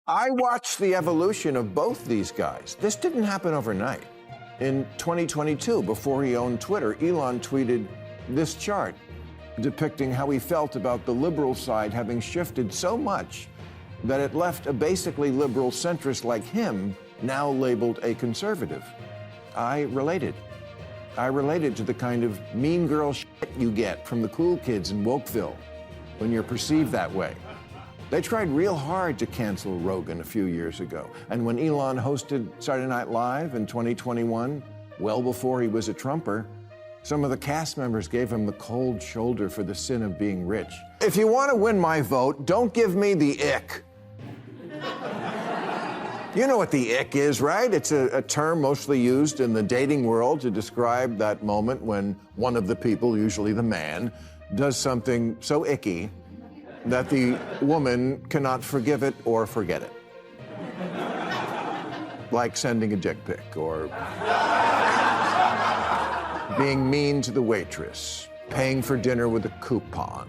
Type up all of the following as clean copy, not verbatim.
I watched the evolution of both these guys. This didn't happen overnight. In 2022, before he owned Twitter, Elon tweeted this chart depicting how he felt about the liberal side having shifted so much that it left a basically liberal centrist like him now labeled a conservative. I related. I related to the kind of mean girl shit you get from the cool kids in Wokeville when you're perceived that way. They tried real hard to cancel Rogan a few years ago. And when Elon hosted Saturday Night Live in 2021, well before he was a Trumper, some of the cast members gave him the cold shoulder for the sin of being rich. If you want to win my vote, don't give me the ick. You know what the ick is, right? It's a term mostly used in the dating world to describe that moment when one of the people, usually the man, does something so icky that the woman cannot forgive it or forget it. Like sending a dick pic or being mean to the waitress, paying for dinner with a coupon,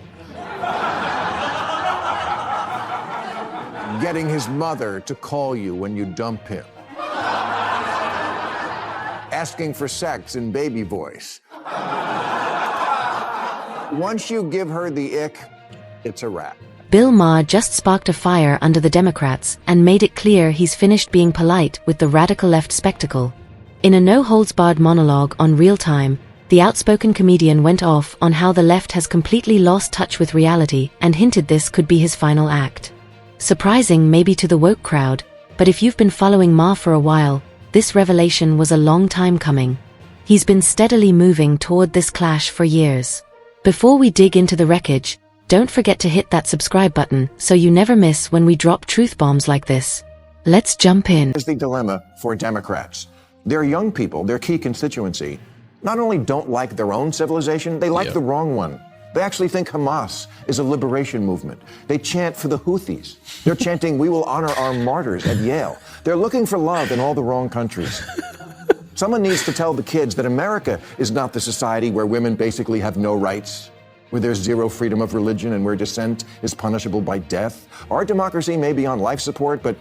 getting his mother to call you when you dump him, asking for sex in baby voice. Once you give her the ick, it's a wrap. Bill Maher just sparked a fire under the Democrats and made it clear he's finished being polite with the radical left spectacle. In a no-holds-barred monologue on Real Time, the outspoken comedian went off on how the left has completely lost touch with reality and hinted this could be his final act. Surprising maybe to the woke crowd, but if you've been following Maher for a while, this revelation was a long time coming. He's been steadily moving toward this clash for years. Before we dig into the wreckage, don't forget to hit that subscribe button so you never miss when we drop truth bombs like this. Let's jump in. Here's the dilemma for Democrats. Their young people, their key constituency, not only don't like their own civilization, they like the wrong one. They actually think Hamas is a liberation movement. They chant for the Houthis. They're chanting, "We will honor our martyrs" at Yale. They're looking for love in all the wrong countries. Someone needs to tell the kids that America is not the society where women basically have no rights, where there's zero freedom of religion and where dissent is punishable by death. Our democracy may be on life support, but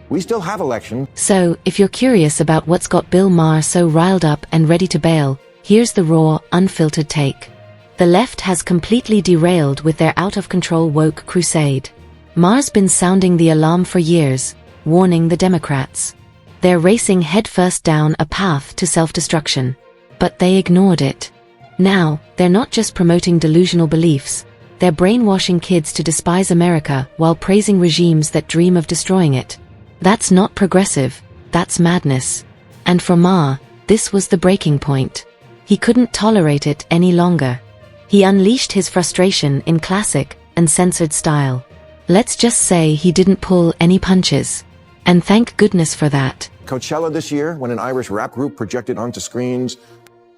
we still have elections. So, if you're curious about what's got Bill Maher so riled up and ready to bail, here's the raw, unfiltered take. The left has completely derailed with their out-of-control woke crusade. Maher's been sounding the alarm for years, warning the Democrats. They're racing headfirst down a path to self-destruction. But they ignored it. Now, they're not just promoting delusional beliefs, they're brainwashing kids to despise America while praising regimes that dream of destroying it. That's not progressive, that's madness. And for Maher, this was the breaking point. He couldn't tolerate it any longer. He unleashed his frustration in classic, uncensored style. Let's just say he didn't pull any punches. And thank goodness for that. Coachella this year, when an Irish rap group projected onto screens,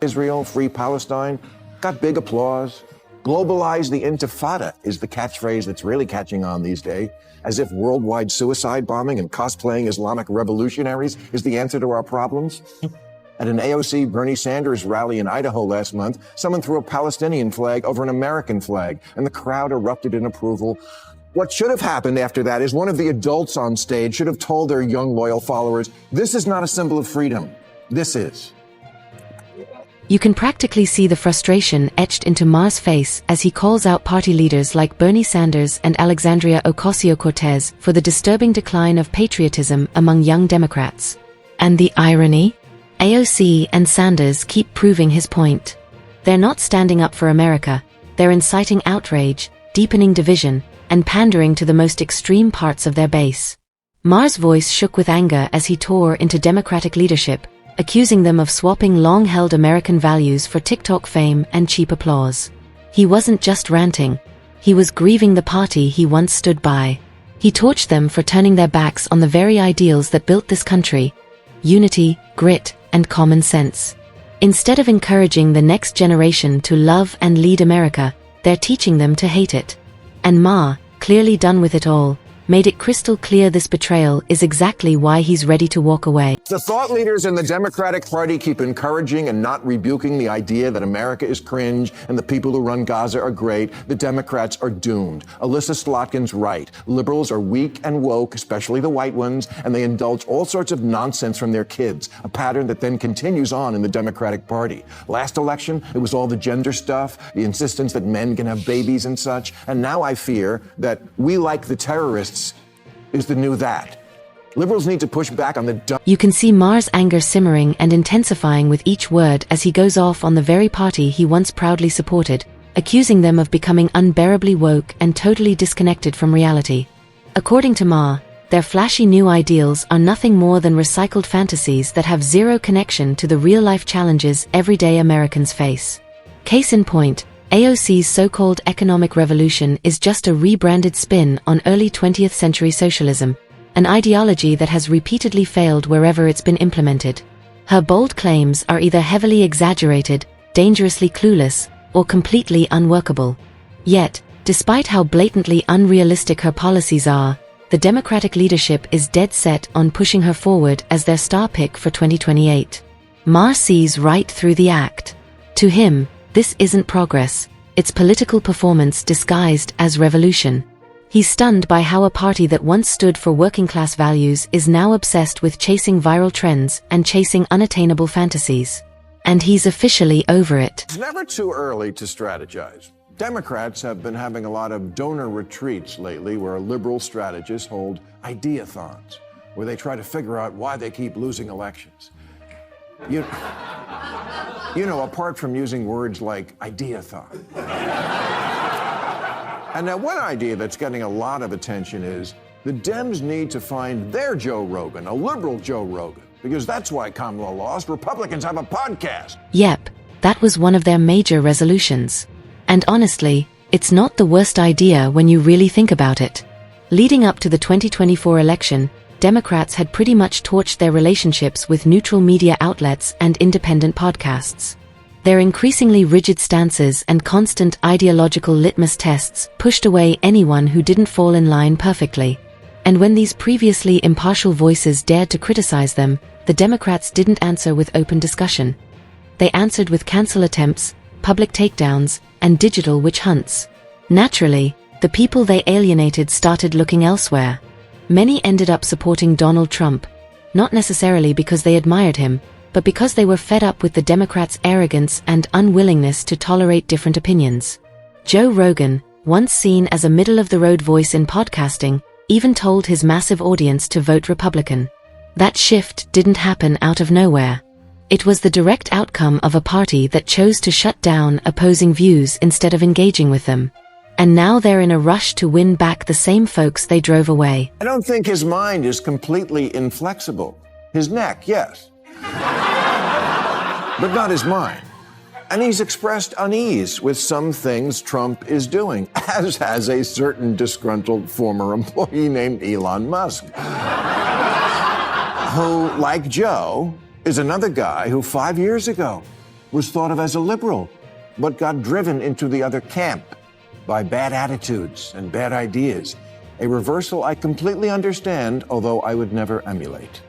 Israel, Free Palestine, got big applause. Globalize the Intifada is the catchphrase that's really catching on these days, as if worldwide suicide bombing and cosplaying Islamic revolutionaries is the answer to our problems. At an AOC Bernie Sanders rally in Idaho last month, someone threw a Palestinian flag over an American flag, and the crowd erupted in approval. What should have happened after that is one of the adults on stage should have told their young, loyal followers, this is not a symbol of freedom. This is. You can practically see the frustration etched into Maher's face as he calls out party leaders like Bernie Sanders and Alexandria Ocasio-Cortez for the disturbing decline of patriotism among young Democrats. And the irony? AOC and Sanders keep proving his point. They're not standing up for America, they're inciting outrage, deepening division, and pandering to the most extreme parts of their base. Maher's voice shook with anger as he tore into Democratic leadership, accusing them of swapping long-held American values for TikTok fame and cheap applause. He wasn't just ranting. He was grieving the party he once stood by. He torched them for turning their backs on the very ideals that built this country: unity, grit, and common sense. Instead of encouraging the next generation to love and lead America, they're teaching them to hate it. And Maher, clearly done with it all, made it crystal clear this betrayal is exactly why he's ready to walk away. The thought leaders in the Democratic Party keep encouraging and not rebuking the idea that America is cringe and the people who run Gaza are great. The Democrats are doomed. Alyssa Slotkin's right. Liberals are weak and woke, especially the white ones, and they indulge all sorts of nonsense from their kids, a pattern that then continues on in the Democratic Party. Last election, it was all the gender stuff, the insistence that men can have babies and such, and now I fear that we like the terrorists is the new that. Liberals need to push back on the dumb. You can see Maher's anger simmering and intensifying with each word as he goes off on the very party he once proudly supported, accusing them of becoming unbearably woke and totally disconnected from reality. According to Maher, their flashy new ideals are nothing more than recycled fantasies that have zero connection to the real-life challenges everyday Americans face. Case in point, AOC's so-called economic revolution is just a rebranded spin on early 20th century socialism, an ideology that has repeatedly failed wherever it's been implemented. Her bold claims are either heavily exaggerated, dangerously clueless, or completely unworkable. Yet, despite how blatantly unrealistic her policies are, the Democratic leadership is dead set on pushing her forward as their star pick for 2028. Maher sees right through the act. To him, this isn't progress, it's political performance disguised as revolution. He's stunned by how a party that once stood for working-class values is now obsessed with chasing viral trends and chasing unattainable fantasies. And he's officially over it. It's never too early to strategize. Democrats have been having a lot of donor retreats lately where liberal strategists hold ideathons, where they try to figure out why they keep losing elections. You know, apart from using words like ideathon. And now one idea that's getting a lot of attention is the Dems need to find their Joe Rogan, a liberal Joe Rogan, because that's why Kamala lost. Republicans have a podcast. Yep, that was one of their major resolutions. And honestly, it's not the worst idea when you really think about it. Leading up to the 2024 election, Democrats had pretty much torched their relationships with neutral media outlets and independent podcasts. Their increasingly rigid stances and constant ideological litmus tests pushed away anyone who didn't fall in line perfectly. And when these previously impartial voices dared to criticize them, the Democrats didn't answer with open discussion. They answered with cancel attempts, public takedowns, and digital witch hunts. Naturally, the people they alienated started looking elsewhere. Many ended up supporting Donald Trump, not necessarily because they admired him, but because they were fed up with the Democrats' arrogance and unwillingness to tolerate different opinions. Joe Rogan, once seen as a middle-of-the-road voice in podcasting, even told his massive audience to vote Republican. That shift didn't happen out of nowhere. It was the direct outcome of a party that chose to shut down opposing views instead of engaging with them. And now they're in a rush to win back the same folks they drove away. I don't think his mind is completely inflexible. His neck, yes. But not his mind. And he's expressed unease with some things Trump is doing, as has a certain disgruntled former employee named Elon Musk, who, like Joe, is another guy who 5 years ago was thought of as a liberal, but got driven into the other camp by bad attitudes and bad ideas, a reversal I completely understand, although I would never emulate.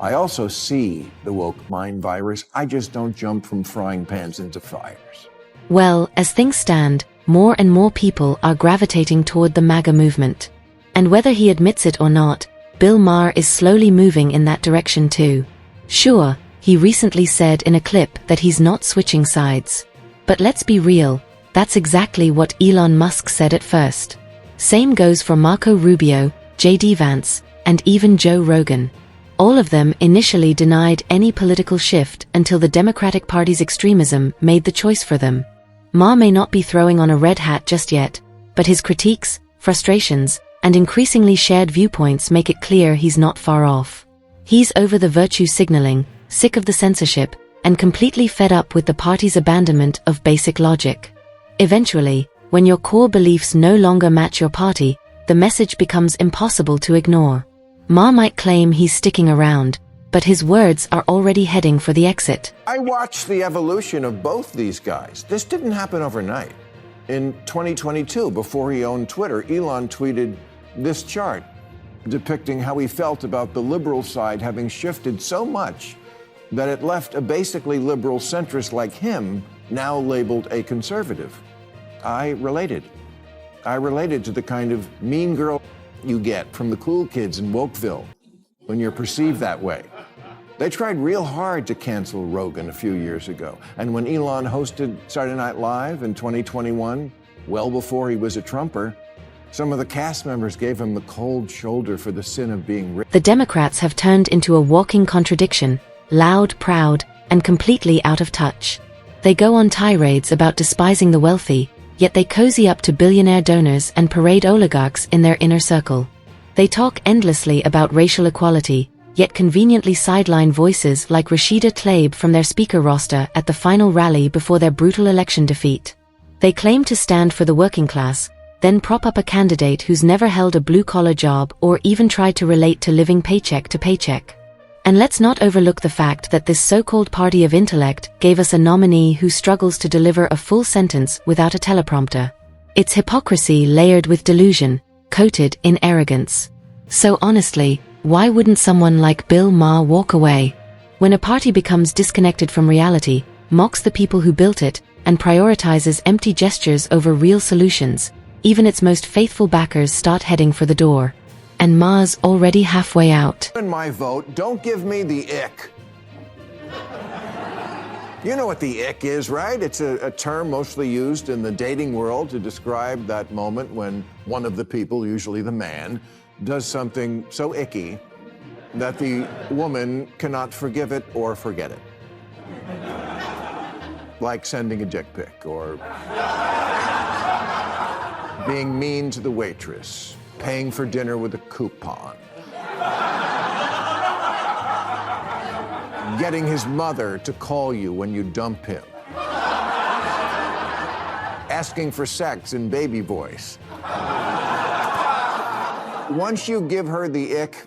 I also see the woke mind virus. I just don't jump from frying pans into fires. Well, as things stand, more and more people are gravitating toward the MAGA movement. And whether he admits it or not, Bill Maher is slowly moving in that direction too. Sure, he recently said in a clip that he's not switching sides. But let's be real, that's exactly what Elon Musk said at first. Same goes for Marco Rubio, J.D. Vance, and even Joe Rogan. All of them initially denied any political shift until the Democratic Party's extremism made the choice for them. Maher may not be throwing on a red hat just yet, but his critiques, frustrations, and increasingly shared viewpoints make it clear he's not far off. He's over the virtue signaling, sick of the censorship, and completely fed up with the party's abandonment of basic logic. Eventually, when your core beliefs no longer match your party, the message becomes impossible to ignore. Maher might claim he's sticking around, but his words are already heading for the exit. I watched the evolution of both these guys. This didn't happen overnight. In 2022, before he owned Twitter, Elon tweeted this chart depicting how he felt about the liberal side having shifted so much that it left a basically liberal centrist like him now labeled a conservative. I related. I related to the kind of mean girl you get from the cool kids in Wokeville when you're perceived that way. They tried real hard to cancel Rogan a few years ago. And when Elon hosted Saturday Night Live in 2021, well before he was a Trumper, some of the cast members gave him the cold shoulder for the sin of being rich. The Democrats have turned into a walking contradiction, loud, proud, and completely out of touch. They go on tirades about despising the wealthy, yet they cozy up to billionaire donors and parade oligarchs in their inner circle. They talk endlessly about racial equality, yet conveniently sideline voices like Rashida Tlaib from their speaker roster at the final rally before their brutal election defeat. They claim to stand for the working class, then prop up a candidate who's never held a blue-collar job or even tried to relate to living paycheck to paycheck. And let's not overlook the fact that this so-called party of intellect gave us a nominee who struggles to deliver a full sentence without a teleprompter. It's hypocrisy layered with delusion, coated in arrogance. So honestly, why wouldn't someone like Bill Maher walk away? When a party becomes disconnected from reality, mocks the people who built it, and prioritizes empty gestures over real solutions, even its most faithful backers start heading for the door. And Maher's already halfway out. In my vote, don't give me the ick. You know what the ick is, right? It's a term mostly used in the dating world to describe that moment when one of the people, usually the man, does something so icky that the woman cannot forgive it or forget it. Like sending a dick pic or being mean to the waitress, paying for dinner with a coupon, getting his mother to call you when you dump him, asking for sex in baby voice. Once you give her the ick,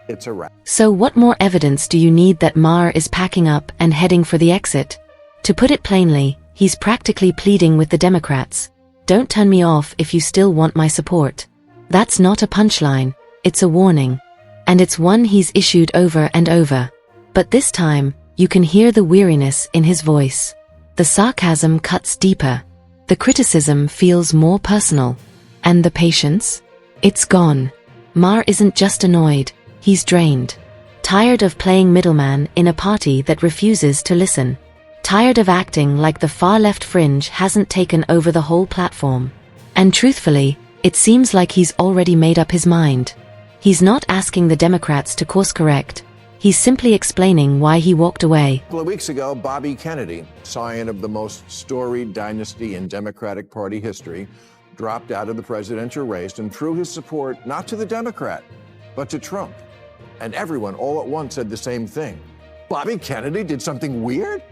it's a wrap. So what more evidence do you need that Maher is packing up and heading for the exit? To put it plainly, he's practically pleading with the Democrats. Don't turn me off if you still want my support. That's not a punchline, it's a warning. And it's one he's issued over and over. But this time, you can hear the weariness in his voice. The sarcasm cuts deeper. The criticism feels more personal. And the patience? It's gone. Maher isn't just annoyed, he's drained. Tired of playing middleman in a party that refuses to listen. Tired of acting like the far-left fringe hasn't taken over the whole platform. And truthfully, it seems like he's already made up his mind. He's not asking the Democrats to course-correct. He's simply explaining why he walked away. A couple of weeks ago, Bobby Kennedy, scion of the most storied dynasty in Democratic Party history, dropped out of the presidential race and threw his support not to the Democrat, but to Trump. And everyone all at once said the same thing. Bobby Kennedy did something weird?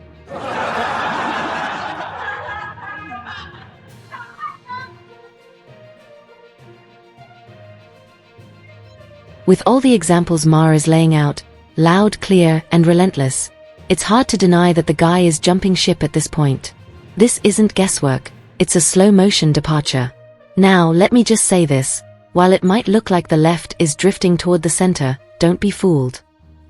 With all the examples Maher is laying out, loud, clear, and relentless, it's hard to deny that the guy is jumping ship at this point. This isn't guesswork, it's a slow-motion departure. Now, let me just say this, while it might look like the left is drifting toward the center, don't be fooled.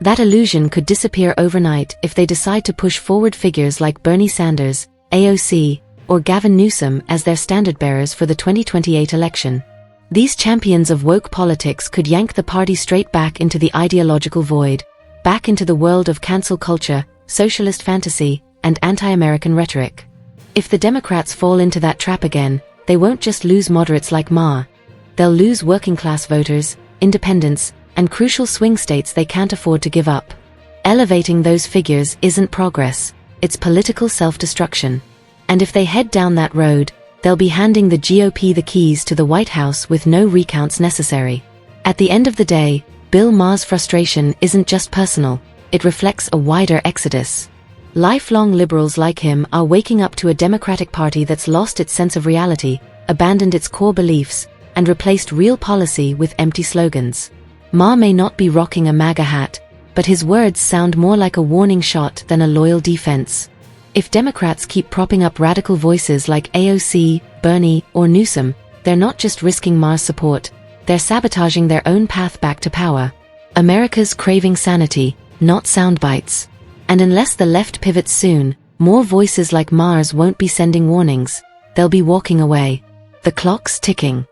That illusion could disappear overnight if they decide to push forward figures like Bernie Sanders, AOC, or Gavin Newsom as their standard-bearers for the 2028 election. These champions of woke politics could yank the party straight back into the ideological void, back into the world of cancel culture, socialist fantasy, and anti-American rhetoric. If the Democrats fall into that trap again, they won't just lose moderates like Maher. They'll lose working-class voters, independents, and crucial swing states they can't afford to give up. Elevating those figures isn't progress, it's political self-destruction. And if they head down that road, they'll be handing the GOP the keys to the White House with no recounts necessary. At the end of the day, Bill Maher's frustration isn't just personal, it reflects a wider exodus. Lifelong liberals like him are waking up to a Democratic Party that's lost its sense of reality, abandoned its core beliefs, and replaced real policy with empty slogans. Maher may not be rocking a MAGA hat, but his words sound more like a warning shot than a loyal defense. If Democrats keep propping up radical voices like AOC, Bernie, or Newsom, they're not just risking Maher's support, they're sabotaging their own path back to power. America's craving sanity, not sound bites. And unless the left pivots soon, more voices like Maher's won't be sending warnings. They'll be walking away. The clock's ticking.